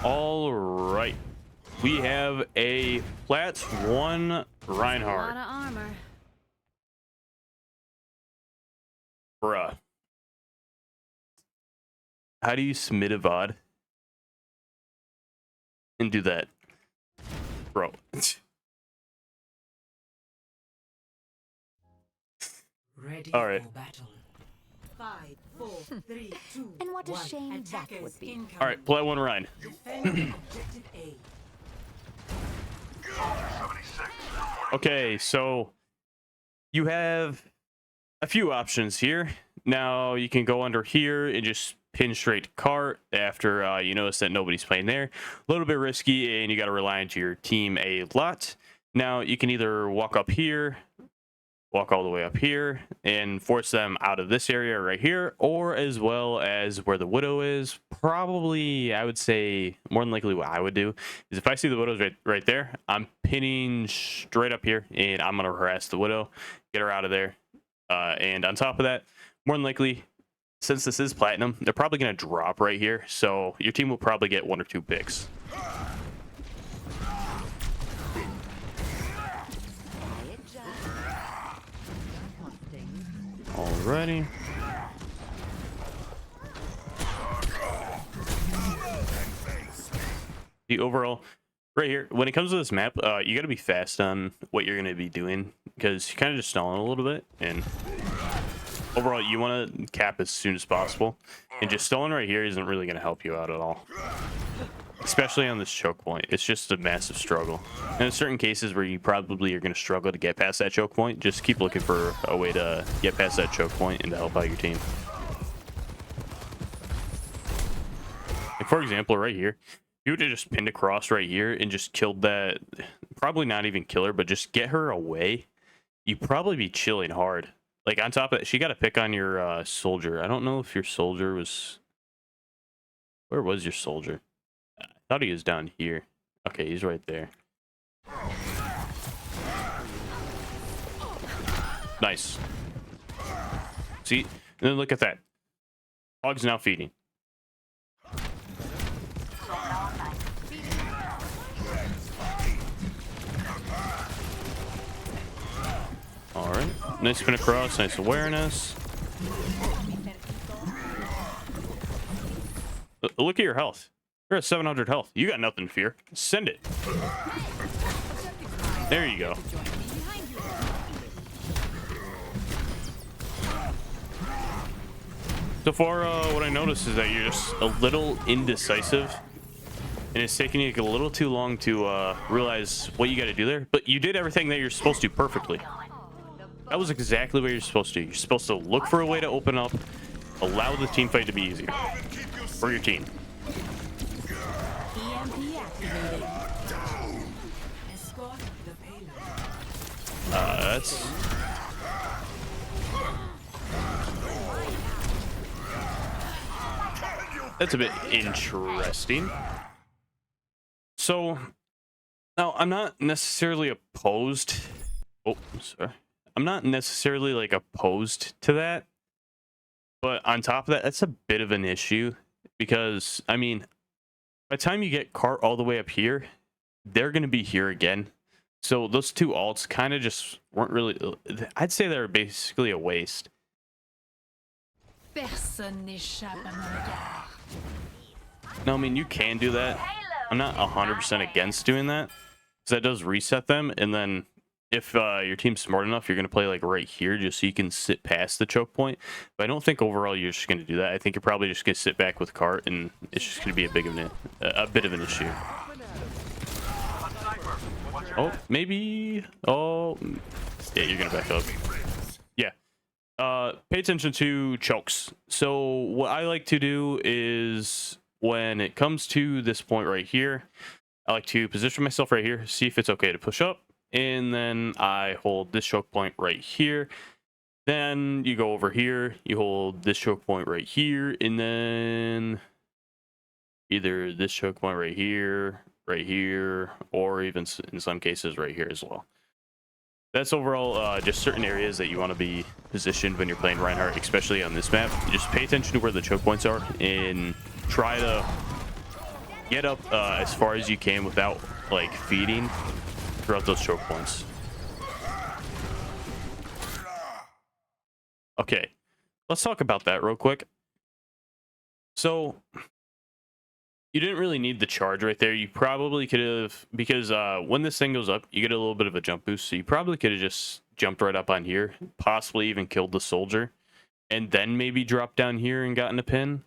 All right. We have a Plat 1 Reinhardt. A lot of armor. Bruh. How do you submit a VOD and do that? Bro. Ready All right. for battle. 5, 4, 3, 2, And what a 1. shame that Attackers would be. incoming. All right, Plat 1 Ryan. Defend objective A. Okay, so you have a few options here. Now you can go under here and just pin straight to cart after you notice that nobody's playing there. A little bit risky, and you got to rely on your team a lot. Now you can either walk up here, walk all the way up here, and force them out of this area right here, or as well as where the Widow is. Probably, I would say, more than likely what I would do is if I see the Widow's right there, I'm pinning straight up here, and I'm going to harass the Widow, get her out of there. And on top of that, more than likely, since this is platinum, they're probably going to drop right here, so your team will probably get 1 or 2 picks. Alrighty. The overall, right here, when it comes to this map, you got to be fast on what you're going to be doing because you're kind of just stalling a little bit. And overall, you want to cap as soon as possible. And just stalling right here isn't really going to help you out at all. Especially on this choke point. It's just a massive struggle. And in certain cases where you probably are going to struggle to get past that choke point, just keep looking for a way to get past that choke point and to help out your team. Like for example, right here, you would have just pinned across right here and just killed that, probably not even kill her, but just get her away. You'd probably be chilling hard. Like on top of that, she got a pick on your soldier. I don't know if your soldier was... Where was your soldier? I thought he was down here. Okay, he's right there. Nice. See? And then look at that. Dog's now feeding. Alright. Nice spin across. Nice awareness. Look at your health. You're at 700 health. You got nothing to fear. Send it. There you go. So far, what I noticed is that you're just a little indecisive. And it's taking you a little too long to realize what you got to do there. But you did everything that you're supposed to perfectly. That was exactly what you're supposed to do. You're supposed to look for a way to open up, allow the team fight to be easier for your team. That's a bit interesting. So now I'm not necessarily opposed. Oh, sorry. I'm not necessarily like opposed to that. But on top of that, that's a bit of an issue because I mean, by the time you get cart all the way up here, they're going to be here again. So those two alts kind of just weren't really, I'd say they're basically a waste. No, I mean, you can do that. I'm not 100% against doing that because that does reset them. And then if your team's smart enough, you're going to play like right here just so you can sit past the choke point. But I don't think overall you're just going to do that. I think you're probably just going to sit back with cart and it's just going to be a bit of an issue. Oh, maybe. Oh, yeah, you're going to back up. Yeah. Pay attention to chokes. So what I like to do is when it comes to this point right here, I like to position myself right here, see if it's okay to push up. And then I hold this choke point right here. Then you go over here, you hold this choke point right here, and then either this choke point right here, or even in some cases right here as well. That's overall just certain areas that you want to be positioned when you're playing Reinhardt, especially on this map. You just pay attention to where the choke points are and try to get up as far as you can without like feeding throughout those choke points. Okay, let's talk about that real quick. So you didn't really need the charge right there. You probably could have, because when this thing goes up, you get a little bit of a jump boost. So you probably could have just jumped right up on here, possibly even killed the soldier, and then maybe dropped down here and gotten a pin.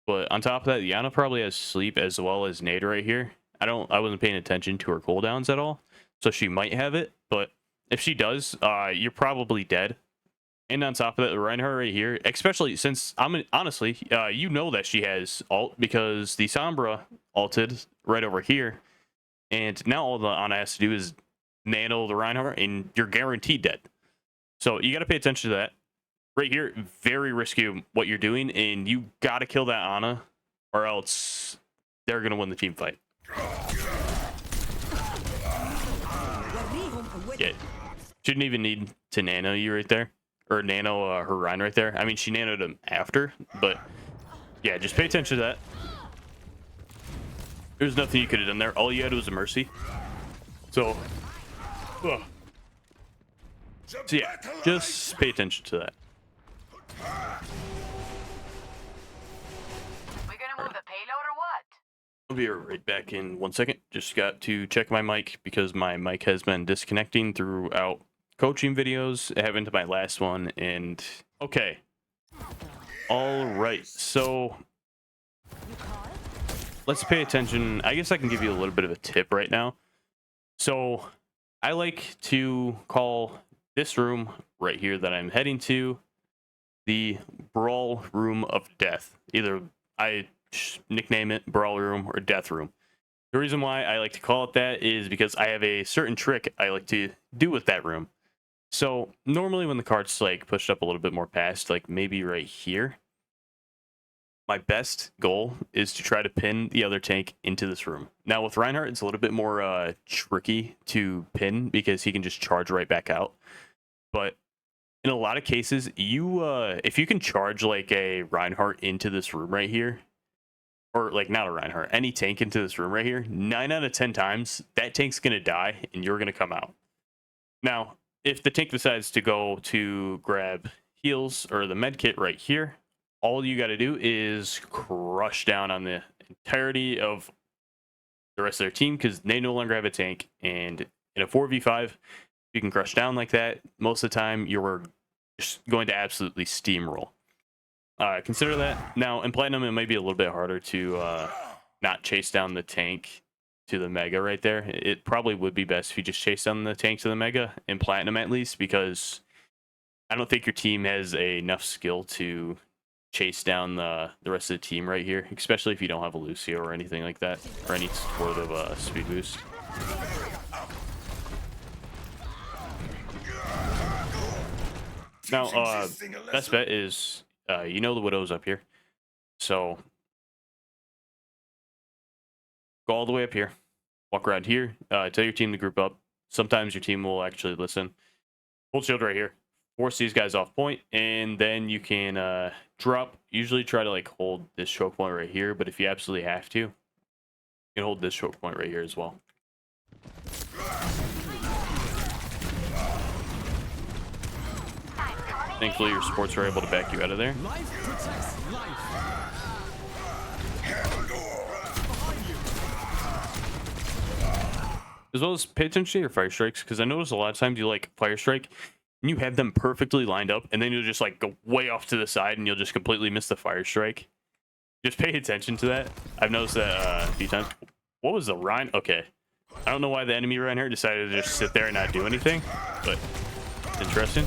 But on top of that, Yana probably has sleep as well as nade right here. I wasn't paying attention to her cooldowns at all, so she might have it. But if she does, you're probably dead. And on top of that, the Reinhardt right here, especially since honestly, you know that she has ult because the Sombra ulted right over here, and now all the Ana has to do is nano the Reinhardt, and you're guaranteed dead. So you got to pay attention to that. Right here, very risky what you're doing, and you got to kill that Ana, or else they're gonna win the team fight. Yeah, shouldn't even need to nano you right there. Or nano her Ryan right there. I mean, she nanoed him after, but yeah, just pay attention to that. There's nothing you could have done there. All you had was a mercy. So yeah, just pay attention to that. We gonna move the payload or what? I'll be right back in 1 second. Just got to check my mic because my mic has been disconnecting throughout coaching videos. It happened to my last one, and okay. All right, so let's pay attention. I guess I can give you a little bit of a tip right now. So I like to call this room right here that I'm heading to the brawl room of death. Either I nickname it brawl room or death room. The reason why I like to call it that is because I have a certain trick I like to do with that room. So normally when the card's like pushed up a little bit more past, like maybe right here, my best goal is to try to pin the other tank into this room. Now with Reinhardt, it's a little bit more tricky to pin because he can just charge right back out. But in a lot of cases, you if you can charge like a Reinhardt into this room right here, or like not a Reinhardt, any tank into this room right here, 9 out of 10 times that tank's gonna die and you're gonna come out. Now, if the tank decides to go to grab heals or the med kit right here, all you got to do is crush down on the entirety of the rest of their team because they no longer have a tank. And in a 4v5, you can crush down like that. Most of the time, you're just going to absolutely steamroll. Consider that. Now, in Platinum, it might be a little bit harder to not chase down the tank to the Mega right there. It probably would be best if you just chase down the tank to the Mega, in Platinum at least, because I don't think your team has enough skill to chase down the rest of the team right here, especially if you don't have a Lucio or anything like that, or any sort of speed boost. Now, best bet is, you know the Widow's up here, so go all the way up here, walk around here, tell your team to group up. Sometimes your team will actually listen. Hold shield right here. Force these guys off point, and then you can drop. Usually try to like hold this choke point right here, but if you absolutely have to, you can hold this choke point right here as well. Thankfully, your supports are able to back you out of there. Life protects life. As well as pay attention to your fire strikes, because I notice a lot of times you like fire strike and you have them perfectly lined up, and then you'll just like go way off to the side and you'll just completely miss the fire strike. Just pay attention to that. I've noticed that a few times. What was the Rhine? Okay. I don't know why the enemy Reinhardt decided to just sit there and not do anything, but interesting.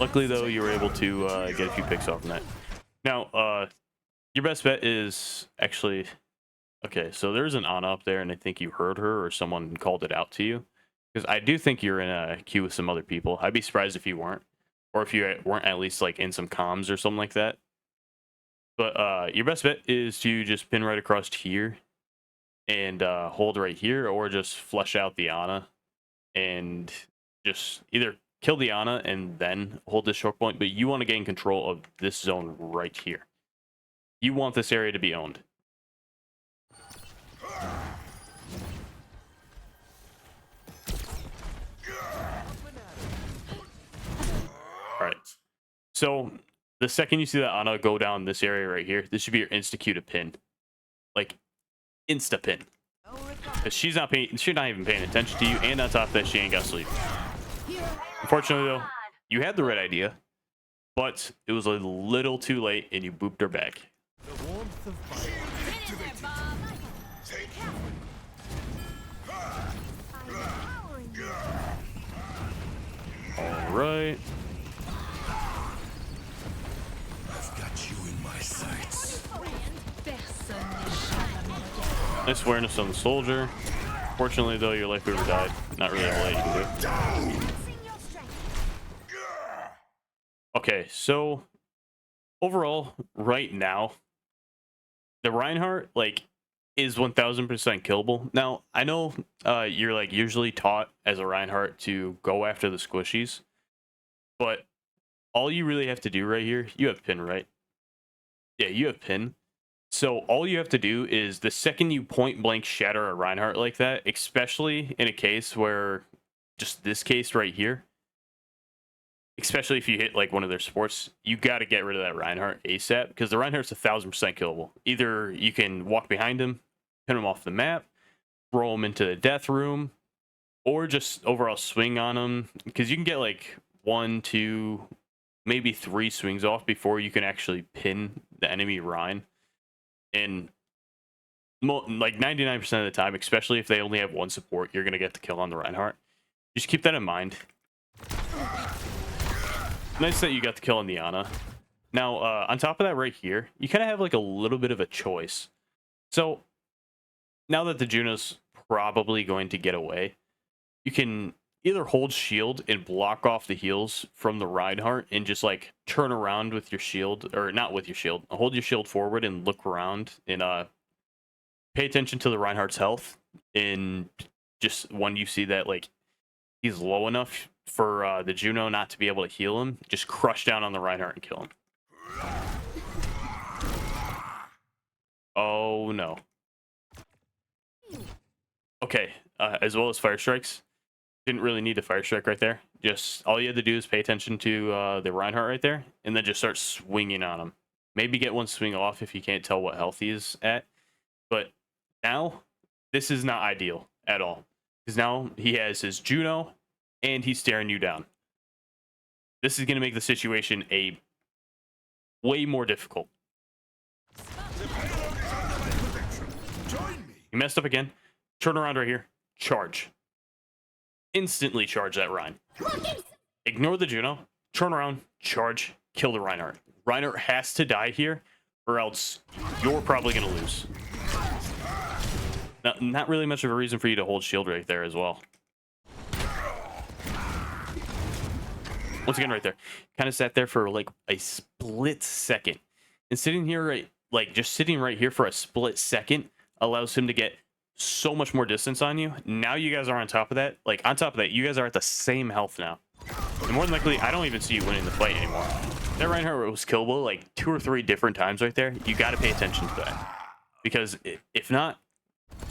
Luckily, though, you were able to get a few picks off from that. Now, your best bet is actually... Okay, so there's an Ana up there, and I think you heard her or someone called it out to you. Because I do think you're in a queue with some other people. I'd be surprised if you weren't. Or if you weren't at least like in some comms or something like that. But your best bet is to just pin right across here and hold right here, or just flush out the Ana and just either kill the Ana and then hold this choke point, but you want to gain control of this zone right here. You want this area to be owned. So the second you see that Ana go down this area right here, this should be your insta-Q to pin. Like insta pin. Because she's not even paying attention to you, and on top of that, she ain't got sleep. Unfortunately though, you had the right idea, but it was a little too late and you booped her back. The warmth of fire. Alright. I've got you in my sights. Nice awareness on the soldier. Fortunately though, your life weaver died. Not really a whole lot you can do. Okay, so overall, right now, the Reinhardt like is 1000% killable. Now, I know you're like usually taught as a Reinhardt to go after the squishies, but all you really have to do right here, you have pin, right? Yeah, you have pin. So all you have to do is the second you point blank shatter a Reinhardt like that, especially in a case where just this case right here, especially if you hit like one of their supports, you got to get rid of that Reinhardt ASAP because the Reinhardt's 1000% killable. Either you can walk behind him, pin him off the map, throw him into the death room, or just overall swing on him because you can get like 1, 2, maybe 3 swings off before you can actually pin the enemy Rein. And like 99% of the time, especially if they only have one support, you're going to get the kill on the Reinhardt. Just keep that in mind. Nice that you got the kill on the Ana. Now, on top of that right here, you kind of have like a little bit of a choice. So, now that the Juno's probably going to get away, you can either hold shield and block off the heals from the Reinhardt and just like turn around with your shield, or not with your shield, hold your shield forward and look around and pay attention to the Reinhardt's health. And just when you see that like he's low enough for the Juno not to be able to heal him, just crush down on the Reinhardt and kill him. Oh no. Okay, as well as fire strikes. Didn't really need a fire strike right there. Just all you had to do is pay attention to the Reinhardt right there, and then just start swinging on him. Maybe get one swing off if you can't tell what health he is at. But now, this is not ideal at all. Because now he has his Juno, and he's staring you down. This is going to make the situation a way more difficult. You messed up again. Turn around right here. Charge. Instantly charge that Rein. Ignore the Juno. Turn around. Charge. Kill the Reinhardt. Reinhardt has to die here, or else you're probably going to lose. Now, not really much of a reason for you to hold shield right there as well. Once again, right there. Kind of sat there for like a split second. And sitting here, right, like just sitting right here for a split second allows him to get so much more distance on you. Now you guys are on top of that. Like, on top of that, you guys are at the same health now. And more than likely, I don't even see you winning the fight anymore. That Reinhardt was killable like 2 or 3 different times right there. You got to pay attention to that. Because if not,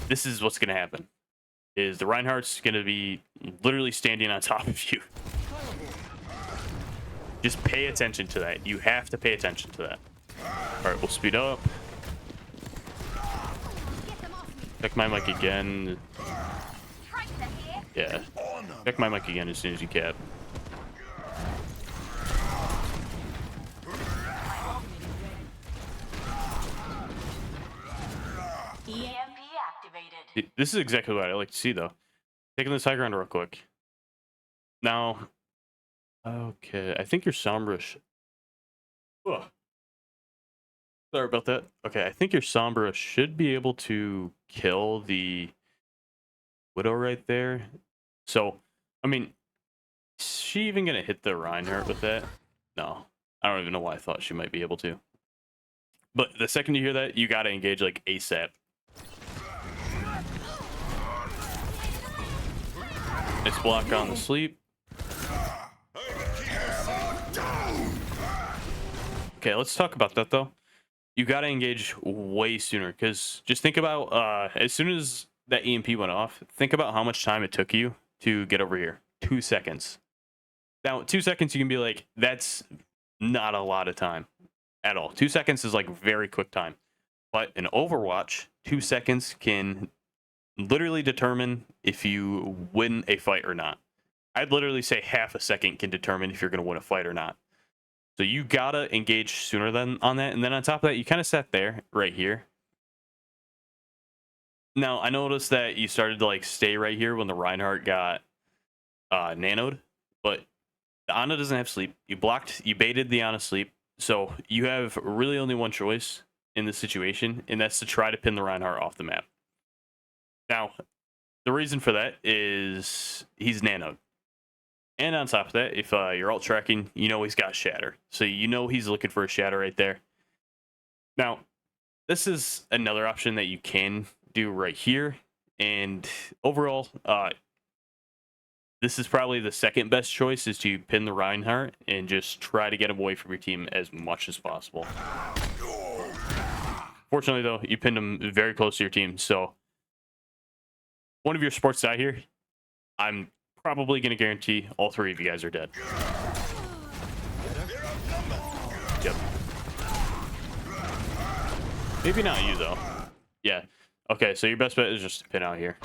this is what's going to happen. Is the Reinhardt's going to be literally standing on top of you. Just pay attention to that. You have to pay attention to that. All right, we'll speed up. Check my mic again. Yeah. Check my mic again as soon as you can. EMP activated. This is exactly what I like to see, though. Taking this high ground real quick. Now, okay, I think your Sombra. Sorry about that. Okay, I think your Sombra should be able to kill the Widow right there. So, I mean, is she even gonna hit the Reinhardt with that? No, I don't even know why I thought she might be able to. But the second you hear that, you gotta engage like ASAP. Nice block on the sleep. Okay, let's talk about that though. You gotta engage way sooner, because just think about as soon as that EMP went off, think about how much time it took you to get over here. 2 seconds. Now, 2 seconds, you can be like, that's not a lot of time at all. 2 seconds is like very quick time. But in Overwatch, 2 seconds can literally determine if you win a fight or not. I'd literally say half a second can determine if you're going to win a fight or not. So you gotta engage sooner than on that. And then on top of that, you kind of sat there right here. Now, I noticed that you started to like stay right here when the Reinhardt got nanoed, but the Ana doesn't have sleep. You baited the Ana sleep. So you have really only one choice in this situation, and that's to try to pin the Reinhardt off the map. Now, the reason for that is he's nanoed. And on top of that, if you're alt tracking, you know he's got Shatter. So you know he's looking for a Shatter right there. Now, this is another option that you can do right here. And overall, this is probably the second best choice, is to pin the Reinhardt and just try to get him away from your team as much as possible. Fortunately, though, you pinned him very close to your team. So one of your supports die here, I'm probably going to guarantee all three of you guys are dead. Yep. Maybe not you, though. Yeah. Okay, so your best bet is just to pin out here.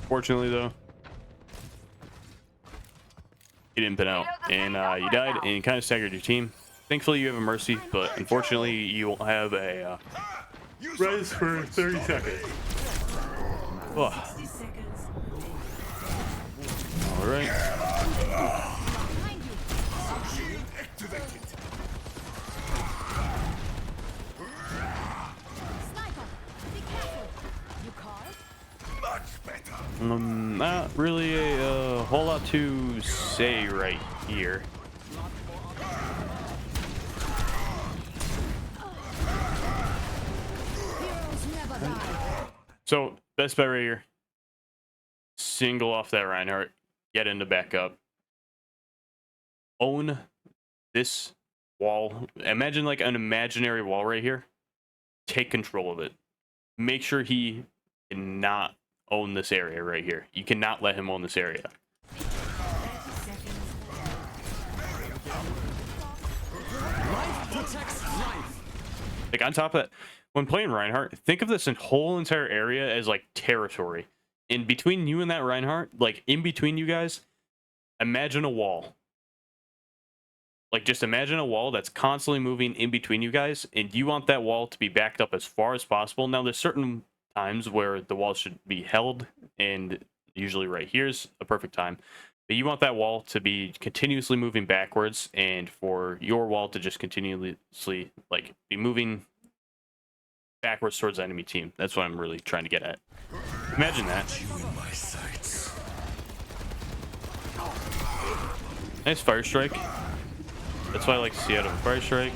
Fortunately, though, you didn't pin out, and you died, and you kind of staggered your team. Thankfully, you have a Mercy, but unfortunately, you won't have a res for 30 seconds. Oh. 60 seconds. All right. Shield activated. Sniper, be careful. You called? Much better. Not really a whole lot to say right here. Heroes never die. So, best bet right here. Single off that Reinhardt. Get into backup. Own this wall. Imagine like an imaginary wall right here. Take control of it. Make sure he cannot own this area right here. You cannot let him own this area. 30 seconds. Life protects life. Like on top of that, when playing Reinhardt, think of this whole entire area as like territory. In between you and that Reinhardt, like in between you guys, imagine a wall. Like just imagine a wall that's constantly moving in between you guys, and you want that wall to be backed up as far as possible. Now, there's certain times where the wall should be held, and usually right here's a perfect time. But you want that wall to be continuously moving backwards, and for your wall to just continuously like be moving backwards towards the enemy team. That's what I'm really trying to get at. Imagine that. You in my sights. Nice fire strike. That's what I like to see out of a fire strike.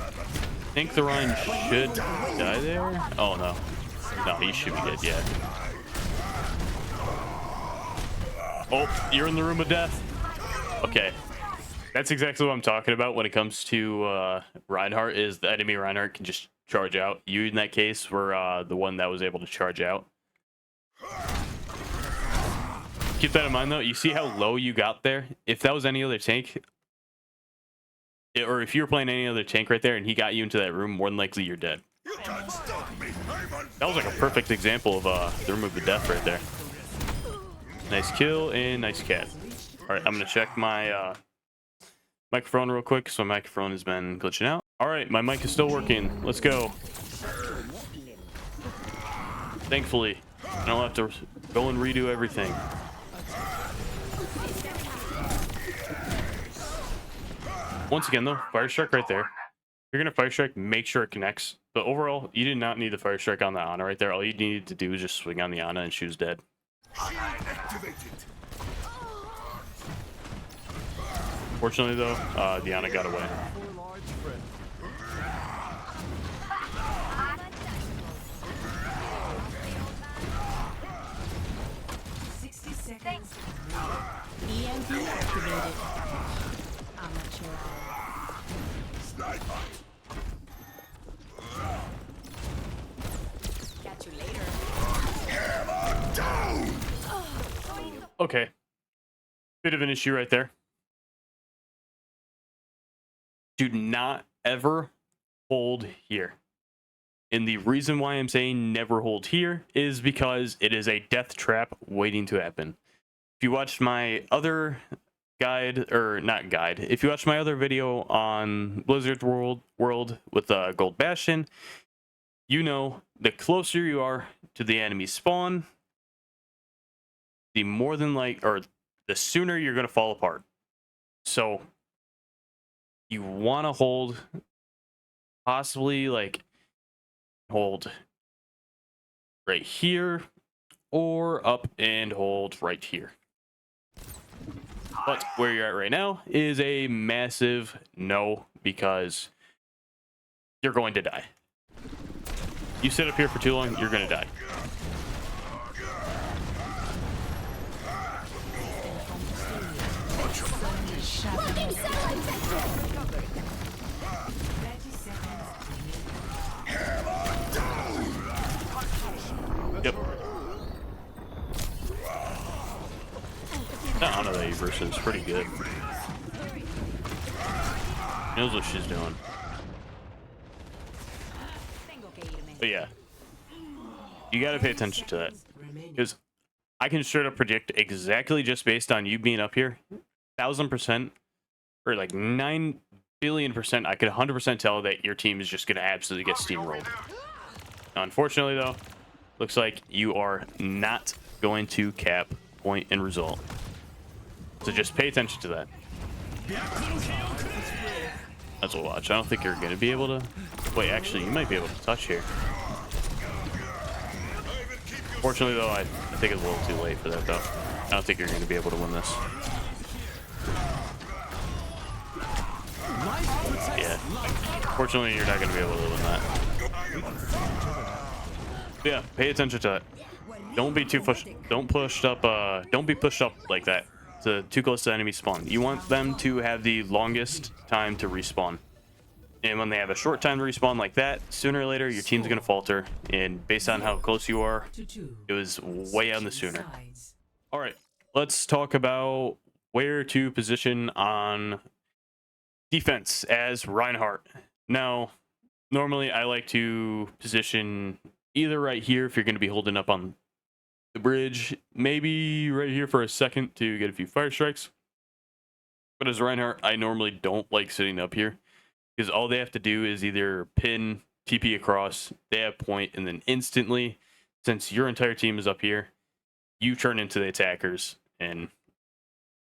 I think the Ryan should die there. Oh no. No, he should be dead yet. Oh, you're in the room of death. Okay. That's exactly what I'm talking about when it comes to Reinhardt, is the enemy Reinhardt can just charge out. You, in that case, were the one that was able to charge out. Keep that in mind, though. You see how low you got there? If that was any other tank, or if you were playing any other tank right there and he got you into that room, more than likely you're dead. You can't stop me. That was like a perfect example of the remove of death right there. Nice kill and nice cat. All right, I'm going to check my microphone real quick. So my microphone has been glitching out. All right, my mic is still working. Let's go. Thankfully, I don't have to go and redo everything. Once again, though, fire strike right there. If you're going to fire strike, make sure it connects. But overall, you did not need the fire strike on the Ana right there. All you needed to do is just swing on the Ana and she was dead. Shield activated. Fortunately, though, the Ana got away. EMP activated. Amateur. Sniper. Catch you later. Hammer down. okay, bit of an issue right there. Do not ever hold here. And the reason why I'm saying never hold here is because it is a death trap waiting to happen. If you watched my other guide, or not guide, if you watched my other video on Blizzard's world with Gold Bastion, you know the closer you are to the enemy spawn, the more than or the sooner you're going to fall apart. So you want to hold, possibly hold right here, or up and hold right here. But where you're at right now is a massive no, because you're going to die. You sit up here for too long, you're going to die. Yep. That Ana that versus is pretty good. Knows what she's doing. But yeah, you gotta pay attention to that, because I can straight up predict exactly, just based on you being up here, 1,000%, or like 9 billion%, I could 100% tell that your team is just gonna absolutely get steamrolled. Now, unfortunately though, looks like you are not going to cap point and result. So just pay attention to that. That's what we'll watch. I don't think you're going to be able to... Wait, actually, you might be able to touch here. Fortunately, though, I think it's a little too late for that, though. I don't think you're going to be able to win this. Yeah. Fortunately, you're not going to be able to win that. But yeah, pay attention to that. Don't be too pushed. Don't be pushed up like that. Too close to enemy spawn. You want them to have the longest time to respawn. And when they have a short time to respawn like that, sooner or later your team's gonna falter. And based on how close you are, it was way on the sooner. All right, let's talk about where to position on defense as Reinhardt. Now, normally I like to position either right here if you're gonna be holding up on the bridge, maybe right here for a second to get a few fire strikes. But as Reinhardt, I normally don't like sitting up here, because all they have to do is either pin, TP across, they have point, and then instantly, since your entire team is up here, you turn into the attackers. And,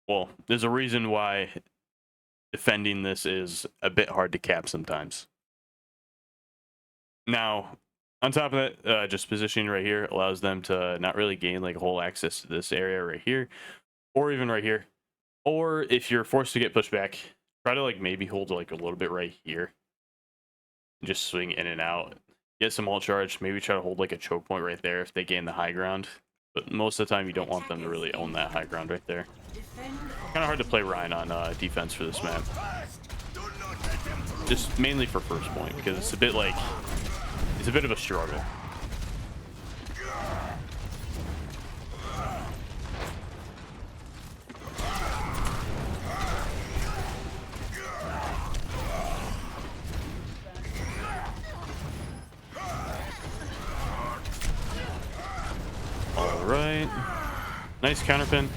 well, there's a reason why defending this is a bit hard to cap sometimes. Now, on top of that, just positioning right here allows them to not really gain like whole access to this area right here, or even right here. Or if you're forced to get pushed back, try to like maybe hold like a little bit right here. Just swing in and out. Get some ult charge. Maybe try to hold like a choke point right there if they gain the high ground. But most of the time, you don't want them to really own that high ground right there. Kind of hard to play Ryan on defense for this map. Just mainly for first point, because it's a bit like... It's a bit of a struggle. All right. Nice counterpin.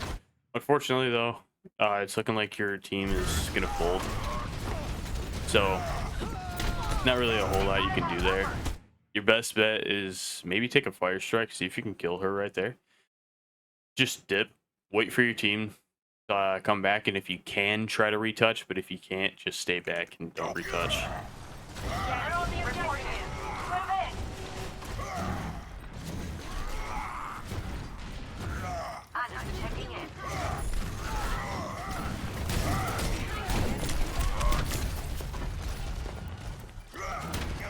Unfortunately, though, it's looking like your team is going to fold. So, not really a whole lot you can do there. Your best bet is maybe take a fire strike, see if you can kill her right there. Just dip, wait for your team to come back, and if you can, try to retouch, but if you can't, just stay back and don't retouch.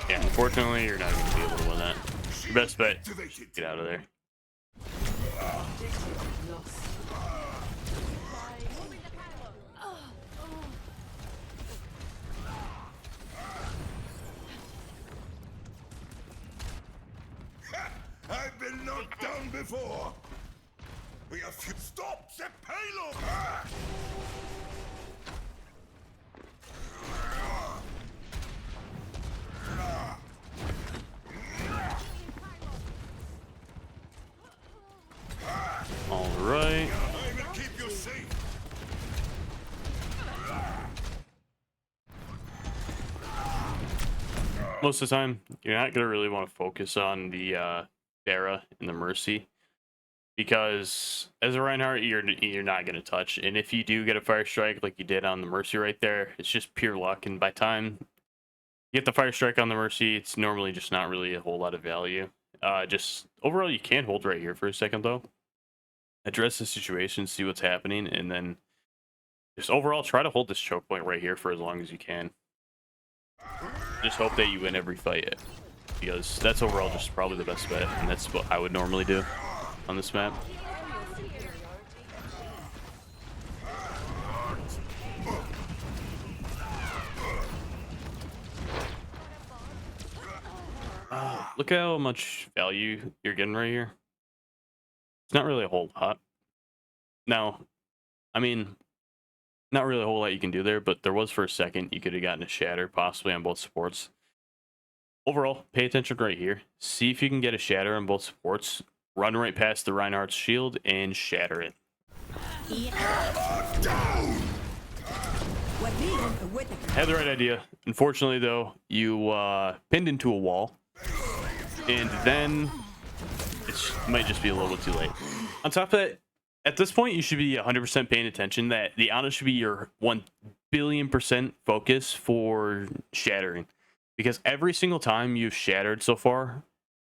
Yeah, unfortunately, you're not going to be able to win that. Your best bet, get out of there. I've been knocked down before. We have stop the payload. All right. I will keep you safe. Most of the time, you're not gonna really want to focus on the Pharah and the Mercy, because as a Reinhardt, you're not gonna touch. And if you do get a fire strike like you did on the Mercy right there, it's just pure luck. And by time you get the fire strike on the Mercy, it's normally just not really a whole lot of value. Just overall, you can hold right here for a second though. Address the situation, see what's happening, and then just overall try to hold this choke point right here for as long as you can. Just hope that you win every fight, because that's overall just probably the best bet, and that's what I would normally do on this map. Look at how much value you're getting right here. It's not really a whole lot. Now, I mean, not really a whole lot you can do there, but there was for a second. You could have gotten a Shatter, possibly on both supports. Overall, pay attention right here. See if you can get a Shatter on both supports. Run right past the Reinhardt's shield and shatter it. Had the right idea. Unfortunately, though, you pinned into a wall. And then it might just be a little bit too late. On top of that, at this point, you should be 100% paying attention that the Ana should be your 1 billion% focus for shattering. Because every single time you've shattered so far,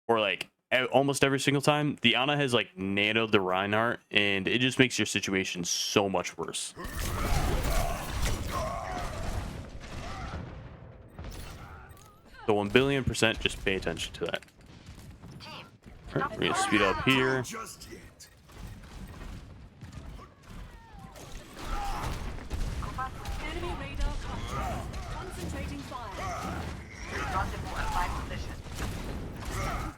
or like almost every single time, the Ana has like nanoed the Reinhardt, and it just makes your situation so much worse. So 1 billion% just pay attention to that. All right, we're gonna speed up here. Just yet. Enemy radar contact. Concentrating fire. Rendezvous at my position.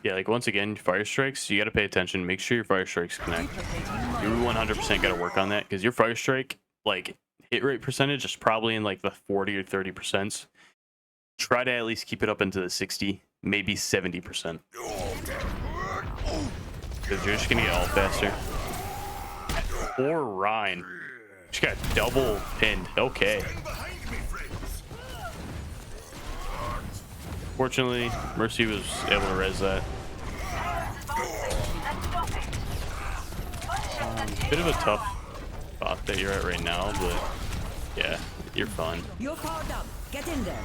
Yeah, like once again, fire strikes, you got to pay attention. Make sure your fire strikes connect. You 100% got to work on that, because your fire strike, like, hit rate percentage is probably in like the 40 or 30%. Try to at least keep it up into the 60, maybe 70%. Because you're just going to get all faster. Poor Ryan. Just got double pinned. Okay. Stand behind me, friends. Fortunately, Mercy was able to res that. Bit of a tough spot that you're at right now, but yeah, you're fine. You're powered up. Get in there.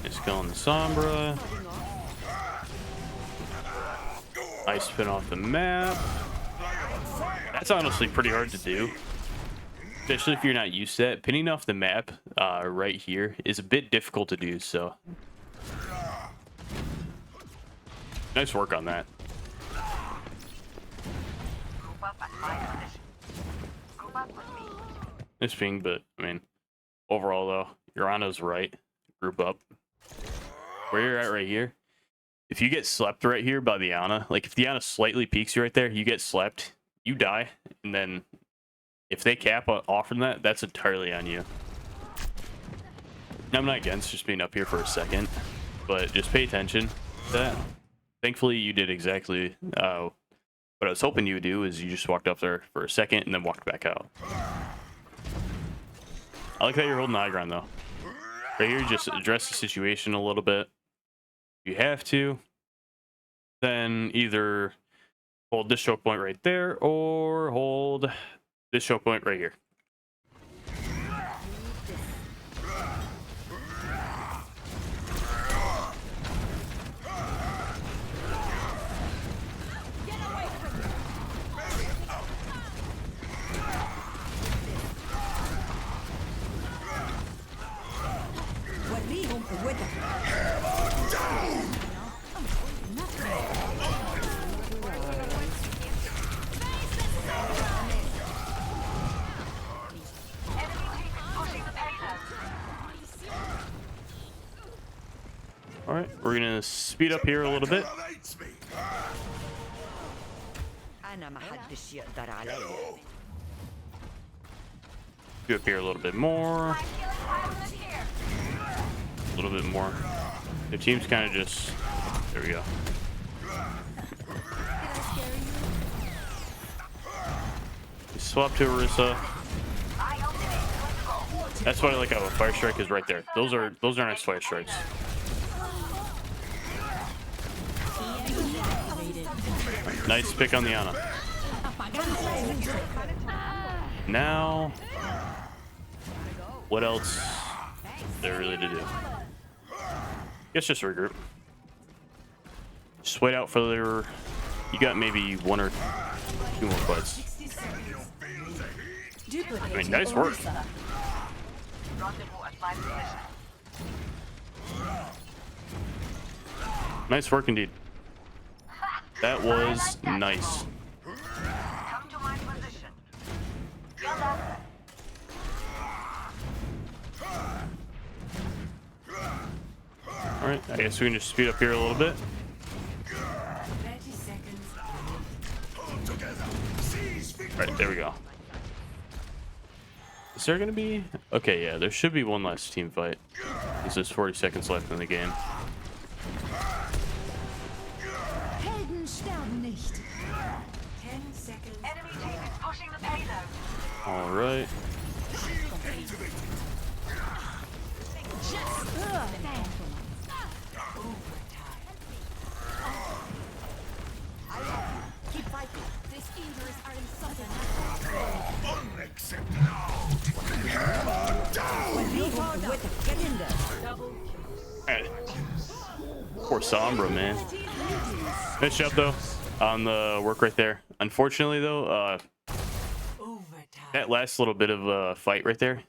Nice kill on the Sombra. Nice spin off the map. That's honestly pretty hard to do, especially if you're not used to that. Pinning off the map right here is a bit difficult to do, so nice work on that. Nice ping, but I mean, overall though, your Ana's right. Group up. Where you're at right here, if you get slept right here by the Ana, like if the Ana slightly peeks you right there, you get slept, you die, and then if they cap off from that, that's entirely on you. Now, I'm not against just being up here for a second, but just pay attention to that. Thankfully, you did exactly what I was hoping you would do, is you just walked up there for a second and then walked back out. I like that you're holding the high ground, though. Right here, just address the situation a little bit. If you have to, then either hold this choke point right there or hold this choke point right here. All right, we're gonna speed up here a little bit. Battle hates me. أنا ما حدش يقدر علي. Speed up here a little bit more. A little bit more. The team's kind of just. There we go. We swap to Orisa. That's what I like how a fire strike is right there. Those are nice fire strikes. Nice pick on the Ana. Now, what else is there really to do? Guess just regroup. Just wait out for their. You got maybe 1 or 2 more fights. I mean, nice work. Nice work indeed. That was nice. Come to my position. Alright, I guess we can just speed up here a little bit. 30 seconds. Hold together. Seize victory. Alright, there we go. Is there gonna be... Okay, yeah, there should be one last team fight. There's 40 seconds left in the game. Helden sterben nicht. 10 seconds. Enemy team is pushing the payload. Alright. Keep fighting. These injuries are insufferable. Unacceptable. Get in there. Alright. Poor Sombra, man. Nice job, though, on the work right there. Unfortunately, though, Overtime. that last little bit of a fight right there,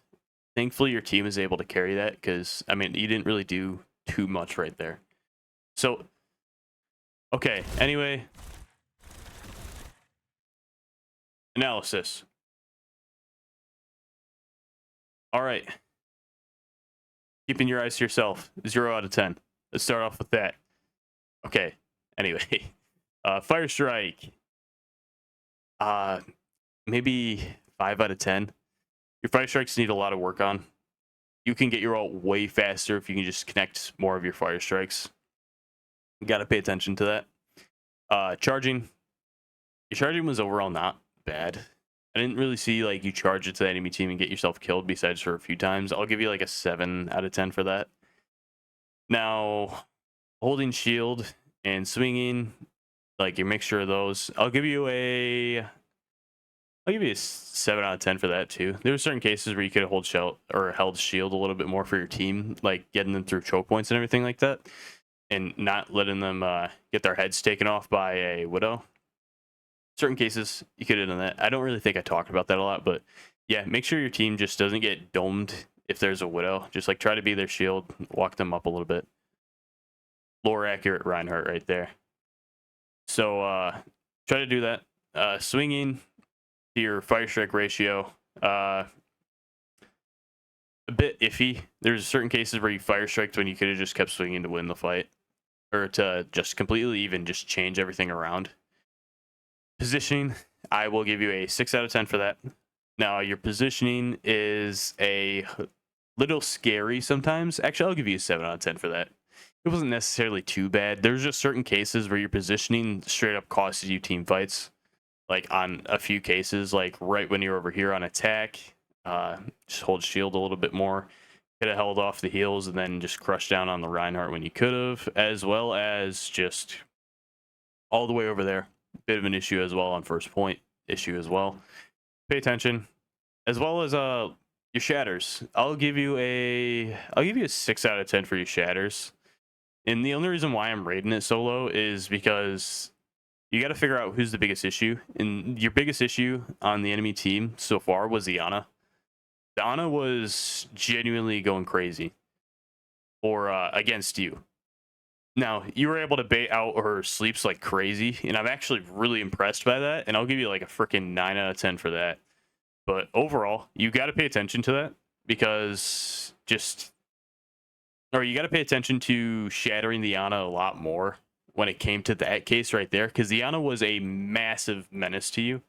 thankfully your team is able to carry that because, I mean, you didn't really do too much right there. So, okay, anyway. Analysis. All right. Keeping your eyes to yourself. 0 out of 10. Let's start off with that. Okay. Anyway. Fire Strike. Maybe 5 out of 10. Your Fire Strikes need a lot of work on. You can get your ult way faster if you can just connect more of your Fire Strikes. You got to pay attention to that. Charging. Your charging was overall not bad. I didn't really see like you charge it to the enemy team and get yourself killed besides for a few times. I'll give you like a 7 out of 10 for that. Now, holding shield and swinging, like your mixture of those, I'll give you a 7 out of 10 for that too. There were certain cases where you could hold shield or held shield a little bit more for your team, like getting them through choke points and everything like that, and not letting them get their heads taken off by a Widow. Certain cases you could have done that. I don't really think I talked about that a lot, but yeah, make sure your team just doesn't get domed if there's a Widow. Just like try to be their shield, walk them up a little bit. Lore accurate Reinhardt right there. So try to do that. Swinging to your fire strike ratio, a bit iffy. There's certain cases where you fire striked when you could have just kept swinging to win the fight, or to just completely even just change everything around. Positioning, I will give you a 6 out of 10 for that. Now, your positioning is a little scary sometimes. Actually, I'll give you a 7 out of 10 for that. It wasn't necessarily too bad. There's just certain cases where your positioning straight up costs you team fights. Like on a few cases, like right when you're over here on attack, just hold shield a little bit more. Could have held off the heals and then just crushed down on the Reinhardt when you could have, as well as just all the way over there. Bit of an issue as well on first point issue as well. Pay attention, as well as your shatters. I'll give you a 6 out of 10 for your shatters. And the only reason why I'm rating it so low is because you got to figure out who's the biggest issue. And your biggest issue on the enemy team so far was the Ana. The Ana was genuinely going crazy or against you. Now, you were able to bait out her sleeps like crazy, and I'm actually really impressed by that, and I'll give you like a freaking 9 out of 10 for that. But overall, you got to pay attention to that, because just or you got to pay attention to shattering the Ana a lot more when it came to that case right there, because the Ana was a massive menace to you.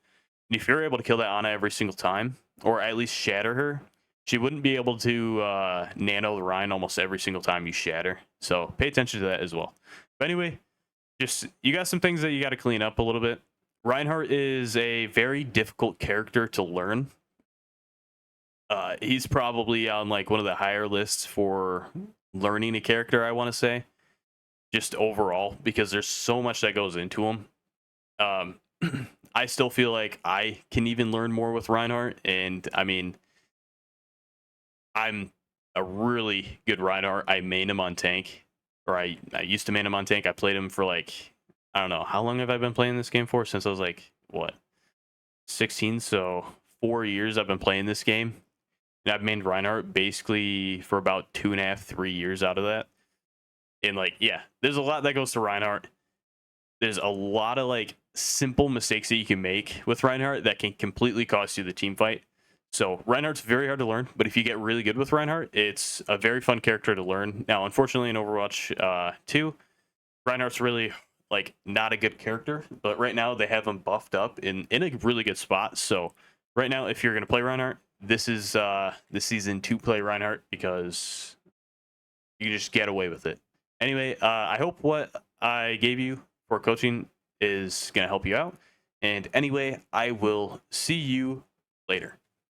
And if you're able to kill that Ana every single time, or at least shatter her, she wouldn't be able to nano the Rhine almost every single time you shatter. So pay attention to that as well. But anyway, just you got some things that you got to clean up a little bit. Reinhardt is a very difficult character to learn. He's probably on like one of the higher lists for learning a character, I want to say, just overall, because there's so much that goes into him. I still feel like I can even learn more with Reinhardt, and I mean, I'm a really good Reinhardt. I main him on tank, or I used to main him on tank. I played him for like, I don't know, how long have I been playing this game for? Since I was like, what, 16? So 4 years I've been playing this game. And I've mained Reinhardt basically for about 2.5, 3 years out of that. And like, yeah, there's a lot that goes to Reinhardt. There's a lot of like simple mistakes that you can make with Reinhardt that can completely cost you the team fight. So Reinhardt's very hard to learn, but if you get really good with Reinhardt, it's a very fun character to learn. Now, unfortunately, in Overwatch 2, Reinhardt's really like not a good character, but right now they have him buffed up in a really good spot. So right now, if you're going to play Reinhardt, this is the season to play Reinhardt, because you can just get away with it. Anyway, I hope what I gave you for coaching is going to help you out. And anyway, I will see you later.